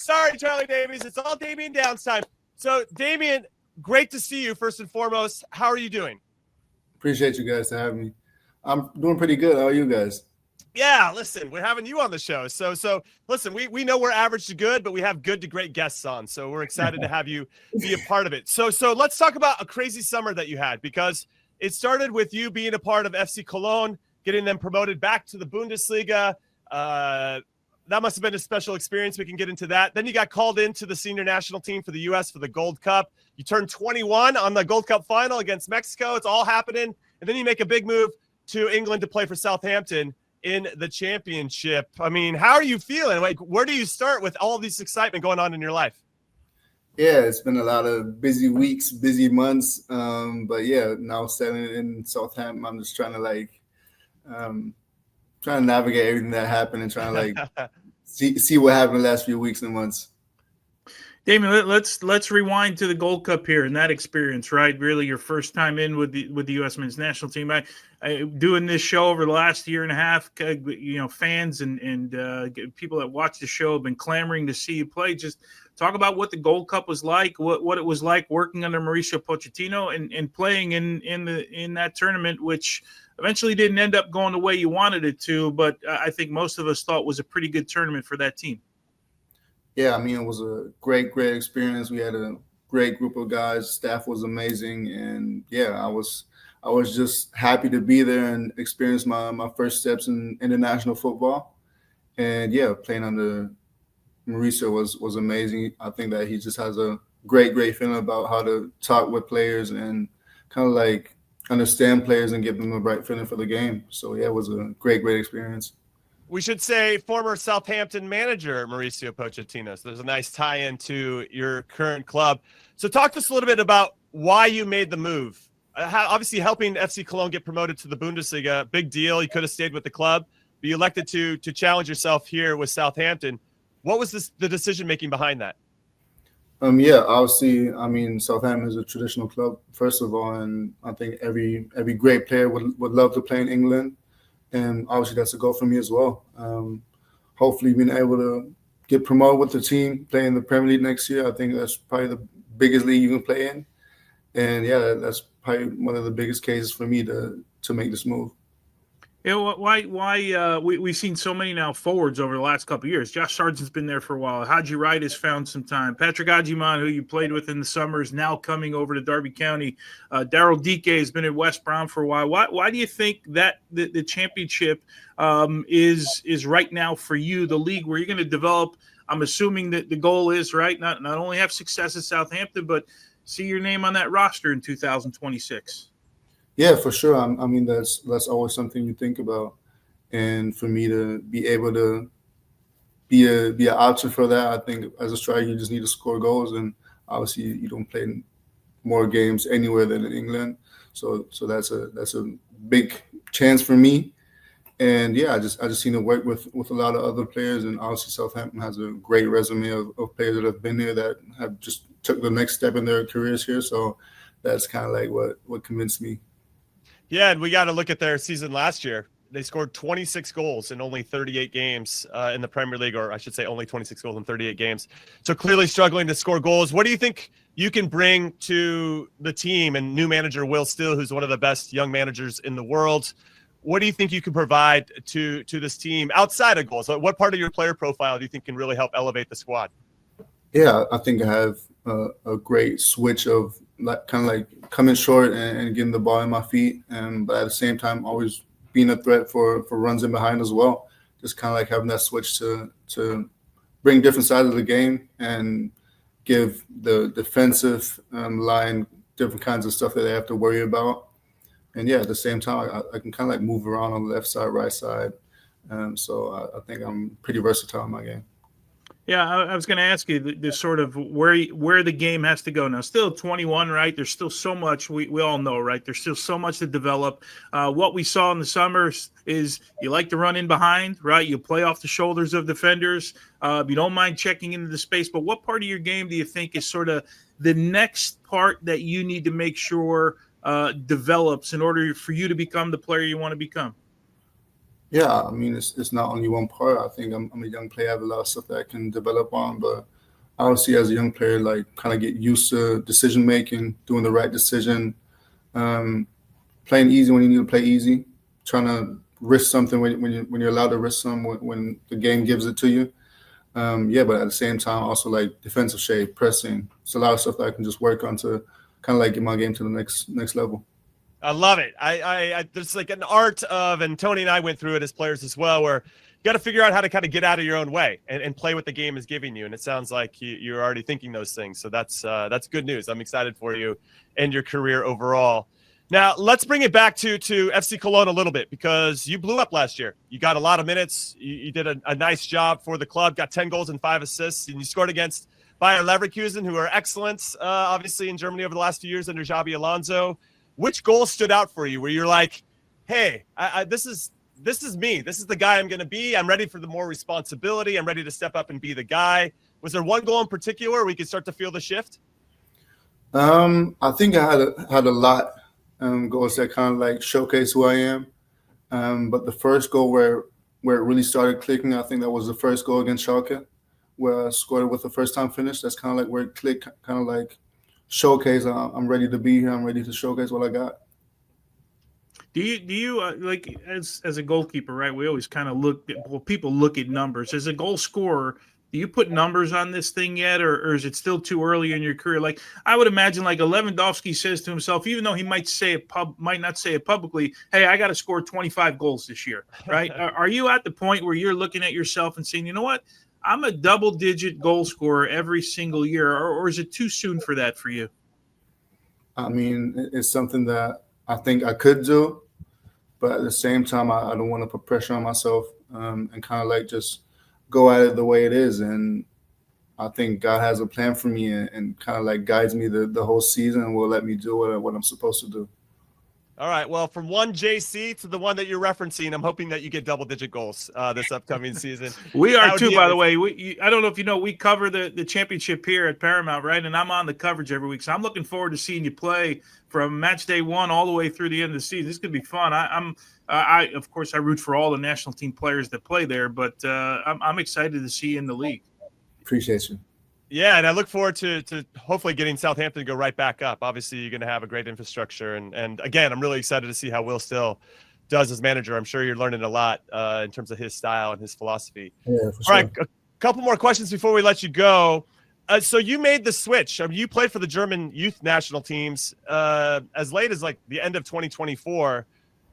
Sorry, Charlie Davies. It's all Damion Downs time. So, Damion, great to see you first and foremost. How are you doing? Appreciate you guys to have me. I'm doing pretty good. How are you guys? Yeah, listen, we're having you on the show. So listen, we know we're average to good, but we have good to great guests on. So we're excited to have you be a part of it. So let's talk about a crazy summer that you had, because it started with you being a part of FC Köln, getting them promoted back to the Bundesliga. That must have been a special experience. We can get into that. Then you got called into the senior national team for the U.S. for the Gold Cup. You turned 21 on the Gold Cup final against Mexico. It's all happening. And then you make a big move to England to play for Southampton in the championship. I mean, how are you feeling? Like, where do you start with all this excitement going on in your life? Yeah, it's been a lot of busy weeks, busy months. But yeah, now settling in Southampton, I'm just trying to navigate everything that happened and trying to see what happened the last few weeks and months. Damion, let's rewind to the Gold Cup here and that experience, right? Really, your first time in with the U.S. men's national team. I doing this show over the last year and a half. Fans and people that watch the show have been clamoring to see you play. Just talk about what the Gold Cup was like, what it was like working under Mauricio Pochettino and playing in that tournament, which eventually didn't end up going the way you wanted it to. But I think most of us thought was a pretty good tournament for that team. Yeah, I mean, it was a great experience. We had a great group of guys. Staff was amazing. And, yeah, I was just happy to be there and experience my first steps in international football. And, yeah, playing under Mauricio was amazing. I think that he just has a great feeling about how to talk with players and kind of like understand players and give them the right feeling for the game. So, yeah, it was a great experience. We should say former Southampton manager Mauricio Pochettino. So there's a nice tie-in to your current club. So talk to us a little bit about why you made the move. Obviously, helping FC Köln get promoted to the Bundesliga, big deal. You could have stayed with the club, but you elected to challenge yourself here with Southampton. What was the decision-making behind that? Yeah, obviously, I mean, Southampton is a traditional club, first of all, and I think every great player would love to play in England. And obviously that's a goal for me as well. Hopefully being able to get promoted with the team, play in the Premier League next year. I think that's probably the biggest league you can play in. And, yeah, that's probably one of the biggest cases for me to make this move. Yeah, why we've seen so many now forwards over the last couple of years. Josh Sargent's been there for a while. Haji Wright has found some time. Patrick Agyemang, who you played with in the summer, is now coming over to Derby County. Daryl Dike has been at West Brom for a while. Why do you think that the championship is right now for you, the league where you're going to develop? I'm assuming that the goal is, right, not only have success at Southampton, but see your name on that roster in 2026. Yeah, for sure. I mean, that's always something you think about, and for me to be able to be an option for that, I think as a striker you just need to score goals, and obviously you don't play more games anywhere than in England, so that's a big chance for me, and yeah, I just seen it work with a lot of other players, and obviously Southampton has a great resume of players that have been here that have just took the next step in their careers here, so that's kind of like what convinced me. Yeah, and we got to look at their season last year. They scored 26 goals in only 38 games in the Premier League, or I should say only 26 goals in 38 games. So clearly struggling to score goals. What do you think you can bring to the team? And new manager Will Steele, who's one of the best young managers in the world, what do you think you can provide to this team outside of goals? What part of your player profile do you think can really help elevate the squad? Yeah, I think I have a great switch of kind of like coming short and getting the ball in my feet, but at the same time always being a threat for runs in behind as well. Just kind of like having that switch to bring different sides of the game and give the defensive line different kinds of stuff that they have to worry about. And yeah, at the same time, I can kind of like move around on the left side, right side. So I think I'm pretty versatile in my game. Yeah, I was going to ask you the sort of where the game has to go now. Still 21, right? There's still so much we all know, right? There's still so much to develop. What we saw in the summer is you like to run in behind, right? You play off the shoulders of defenders. You don't mind checking into the space. But what part of your game do you think is sort of the next part that you need to make sure develops in order for you to become the player you want to become? Yeah, I mean, it's not only one part. I think I'm a young player. I have a lot of stuff that I can develop on, but obviously as a young player, like kind of get used to decision making, doing the right decision, um, playing easy when you need to play easy, trying to risk something when you're allowed to risk some when the game gives it to you. Yeah, but at the same time, also like defensive shape, pressing. It's a lot of stuff that I can just work on to kind of like get my game to the next level. I love it. I there's like an art of, and Tony and I went through it as players as well, where you got to figure out how to kind of get out of your own way and play what the game is giving you. And it sounds like you're already thinking those things. So that's good news. I'm excited for you and your career overall. Now let's bring it back to FC Köln a little bit, because you blew up last year. You got a lot of minutes. You did a nice job for the club, got 10 goals and 5 assists, and you scored against Bayer Leverkusen, who are excellent, obviously in Germany over the last few years under Xabi Alonso. Which goal stood out for you where you're like, hey, this is me. This is the guy I'm going to be. I'm ready for the more responsibility. I'm ready to step up and be the guy. Was there one goal in particular where we could start to feel the shift? I think I had a lot goals that kind of like showcase who I am. But the first goal where it really started clicking, I think that was the first goal against Schalke, where I scored with the first time finish. That's kind of like where it clicked, kind of like showcase. I'm ready to be here. I'm ready to showcase what I got. Do you like as a goalkeeper, right? We always kind of people look at numbers. As a goal scorer, do you put numbers on this thing yet, or is it still too early in your career? Like I would imagine, like Lewandowski says to himself, even though he might not say it publicly, hey, I got to score 25 goals this year, right? Are you at the point where you're looking at yourself and saying, you know what, I'm a double-digit goal scorer every single year, or is it too soon for that for you? I mean, it's something that I think I could do, but at the same time, I don't want to put pressure on myself and kind of like just go at it the way it is. And I think God has a plan for me and kind of like guides me the whole season and will let me do what I'm supposed to do. All right. Well, from one JC to the one that you're referencing, I'm hoping that you get double-digit goals this upcoming season. We are too, by the way. I don't know if you know, we cover the championship here at Paramount, right? And I'm on the coverage every week, so I'm looking forward to seeing you play from match day 1 all the way through the end of the season. This could be fun. I of course I root for all the national team players that play there, but I'm excited to see you in the league. Appreciate you. Yeah, and I look forward to hopefully getting Southampton to go right back up. Obviously, you're going to have a great infrastructure. And again, I'm really excited to see how Will Still does as manager. I'm sure you're learning a lot in terms of his style and his philosophy. Yeah, for sure. All right, a couple more questions before we let you go. So you made the switch. I mean, you played for the German youth national teams as late as like the end of 2024.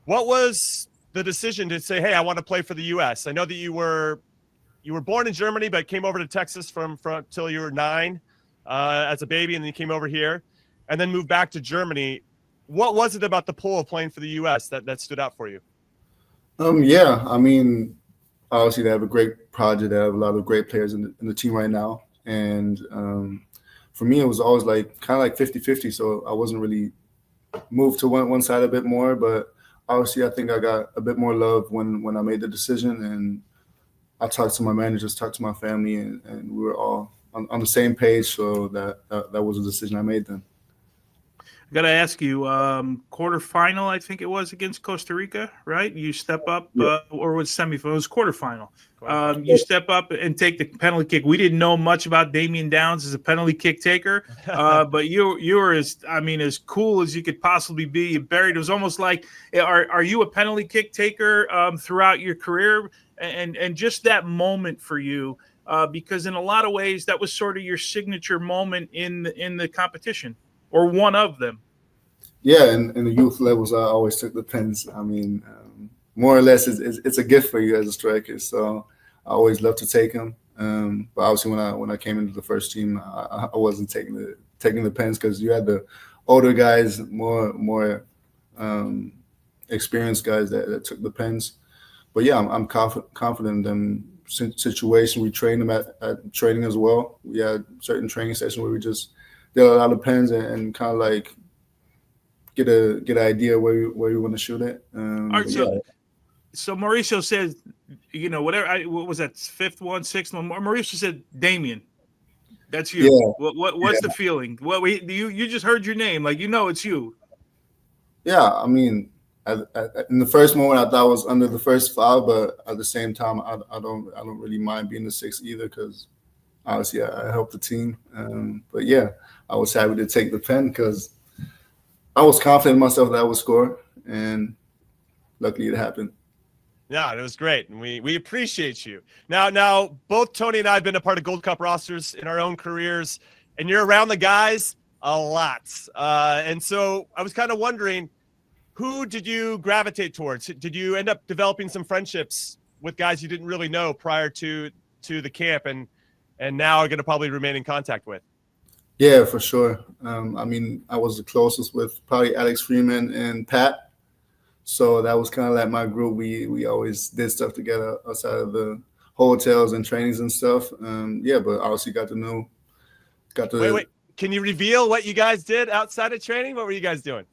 What was the decision to say, hey, I want to play for the U.S.? I know that you were born in Germany, but came over to Texas from till you were 9 as a baby, and then you came over here and then moved back to Germany. What was it about the pull of playing for the U.S. that stood out for you? Yeah, I mean, obviously they have a great project. They have a lot of great players in the team right now. And for me, it was always like kind of like 50-50. So I wasn't really moved to one side a bit more. But obviously I think I got a bit more love when I made the decision. And I talked to my managers, talked to my family, and we were all on the same page. So that was a decision I made then. I got to ask you, quarterfinal, I think it was against Costa Rica, right? You step up, or was semifinal? It was quarterfinal. You step up and take the penalty kick. We didn't know much about Damion Downs as a penalty kick taker, but you were as cool as you could possibly be. You buried. It was almost like, are you a penalty kick taker throughout your career? And just that moment for you, because in a lot of ways that was sort of your signature moment in the competition, or one of them. Yeah, and in the youth levels, I always took the pens. I mean, more or less, it's a gift for you as a striker. So I always love to take them. But obviously, when I came into the first team, I wasn't taking the pens because you had the older guys, more experienced guys that took the pens. But yeah, I'm confident in them situation. We trained them at training as well. We had certain training sessions where we just did a lot of pens and kind of like get an idea where you want to shoot it. All right, so Mauricio said, what was that, 5th one, 6th one? Mauricio said, Damion, that's you. Yeah. What's the feeling? You just heard your name, like it's you. Yeah, I mean, in the first moment, I thought I was under the first 5, but at the same time, I don't really mind being the 6th either because obviously I helped the team. But yeah, I was happy to take the pen because I was confident in myself that I would score, and luckily it happened. Yeah, it was great, and we appreciate you. Now, both Tony and I have been a part of Gold Cup rosters in our own careers, and you're around the guys a lot. And so I was kind of wondering, who did you gravitate towards? Did you end up developing some friendships with guys you didn't really know prior to the camp, and now are going to probably remain in contact with? Yeah, for sure. I mean, I was the closest with probably Alex Freeman and Pat. So that was kind of like my group. We always did stuff together outside of the hotels and trainings and stuff. Yeah, but obviously got to. Wait. Can you reveal what you guys did outside of training? What were you guys doing?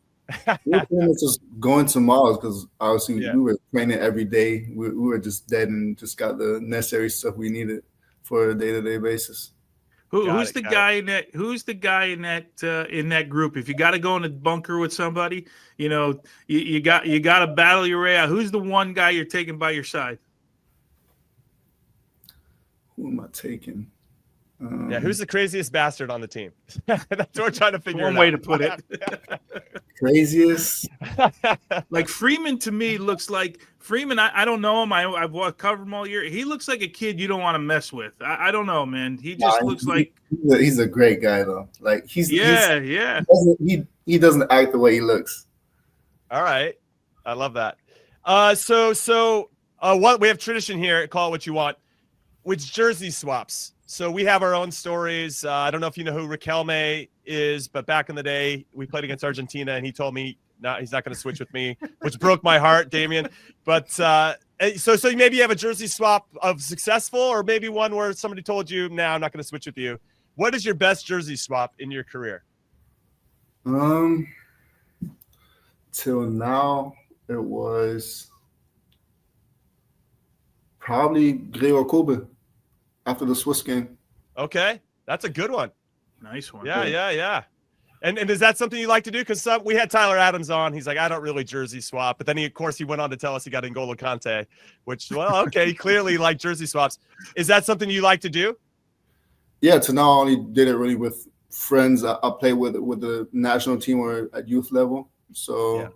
We were just going to malls because obviously we were training every day. We were just dead and just got the necessary stuff we needed for a day-to-day basis. Who's the guy in that group? If you got to go in a bunker with somebody, you got to battle your way out. Who's the one guy you're taking by your side? Who am I taking? Who's the craziest bastard on the team? That's what we're trying to figure out. One way to put it. Craziest? Like Freeman to me looks like Freeman. I don't know him. I've covered him all year. He looks like a kid you don't want to mess with. I don't know, man. He just looks like he's a great guy though. Like he doesn't act the way he looks. All right, I love that. What we have tradition here. Call it what you want. With jersey swaps. So we have our own stories. I don't know if you know who Riquelme is, but back in the day, we played against Argentina, and he told me he's not going to switch with me, which broke my heart, Damion. But so maybe you have a jersey swap of successful, or maybe one where somebody told you, "No, I'm not going to switch with you." What is your best jersey swap in your career? Till now, it was probably Gregor Kobel. After the Swiss game. Okay. That's a good one. Nice one. Yeah. And is that something you like to do? Because we had Tyler Adams on. He's like, I don't really jersey swap. But then, he went on to tell us he got N'Golo Kante, which, well, okay, he clearly liked jersey swaps. Is that something you like to do? Yeah, to now I only did it really with friends I play with the national team or at youth level. So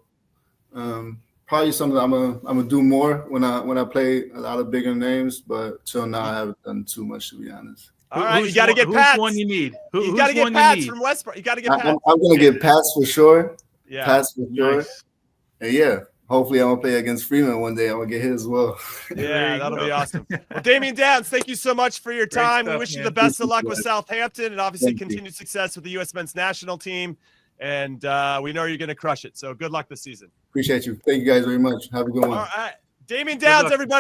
probably something I'm gonna do more when I play a lot of bigger names, but till now I haven't done too much, to be honest. All right, you got to get Pats. Who's one you need? You got to get Pats from Westbrook. You got to get Pats. I'm gonna get Pats for sure. Yeah, Pats for sure. Nice. And yeah, hopefully I'm gonna play against Freeman one day. I'm gonna get his as well. Yeah, that'll be awesome. Well, Damion Downs, thank you so much for your time. We wish you the best of luck with Southampton, and obviously continued success with the U.S. men's national team. And we know you're going to crush it. So good luck this season. Appreciate you. Thank you guys very much. Have a good one. All right. Damion Downs, everybody.